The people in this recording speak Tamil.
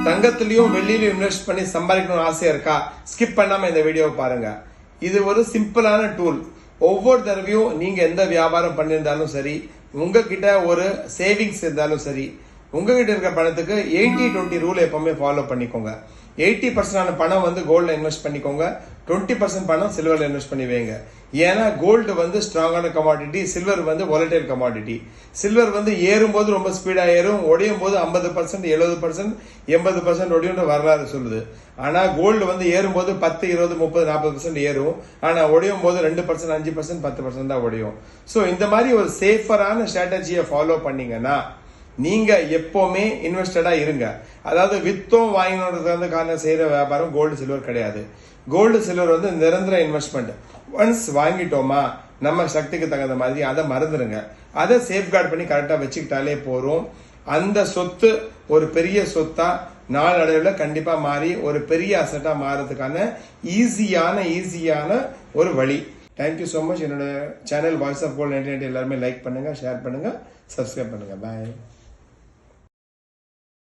தங்கத்திலயும் வெள்ளியிலும் இன்வெஸ்ட் பண்ணி சம்பாதிக்கணும்னு ஆசையா இருக்கா? ஸ்கிப் பண்ணாம இந்த வீடியோவை பாருங்க. இது ஒரு சிம்பிளான டூல். ஒவ்வொரு தடவையும் நீங்க எந்த வியாபாரம் பண்ணியிருந்தாலும் சரி, உங்ககிட்ட ஒரு சேவிங்ஸ் இருந்தாலும் சரி, உங்ககிட்ட இருக்க பணத்துக்கு 80-20 ரூல் எப்பவுமே ஃபாலோ பண்ணிக்கோங்க. 80% பணம் வந்து கோல்ட்ல இன்வெஸ்ட் பண்ணிக்கோங்க, 20% பணம் சில்வர்ல இன்வெஸ்ட் பண்ணி வைங்க. ஏன்னா கோல்டு வந்து ஸ்ட்ராங்கான கமாடிட்டி, சில்வர் வந்து வாலடைல் கமாடிட்டி. சில்வர் வந்து ஏறும்போது ரொம்ப ஸ்பீடா ஏறும், ஒடையும் போது 50%, 70%, 80% ஒடியும் வரலாறு சொல்லுது. ஆனா கோல்டு வந்து ஏறும்போது 10, 20, 30, 40% ஏறும். ஆனா ஒடையும் போது 2%, 5%, 10% தான் ஒடையும். சோ இந்த மாதிரி ஒரு சேஃபரான ஸ்ட்ராட்டஜியை ஃபாலோ பண்ணீங்கன்னா நீங்க எப்பவுமே இன்வெஸ்டடா இருங்க. அதாவது வித்தோம் வாங்கினது காரணம் செய்யற வியாபாரம் கோல்டு சில்வர் கிடையாது. கோல்டு சில்வர் வந்து நிரந்தர இன்வெஸ்ட்மெண்ட். ஒன்ஸ் வாங்கிட்டோமா நம்ம சக்திக்கு தகுந்த மாதிரி அதை மறந்துடுங்க. அதை சேஃப்கார்ட் பண்ணி கரெக்டா வச்சுக்கிட்டாலே போறோம். அந்த சொத்து ஒரு பெரிய சொத்தா நாளடைவில் கண்டிப்பா மாறி ஒரு பெரிய அசட்டா மாறதுக்கான ஈஸியான ஒரு வழி. Thank you so much. என்னோட சேனல் வாய்ஸ் ஆஃப் கோல்ட் 1990 எல்லாருமே லைக் பண்ணுங்க, ஷேர் பண்ணுங்க, சப்ஸ்கிரைப் பண்ணுங்க. பாய்.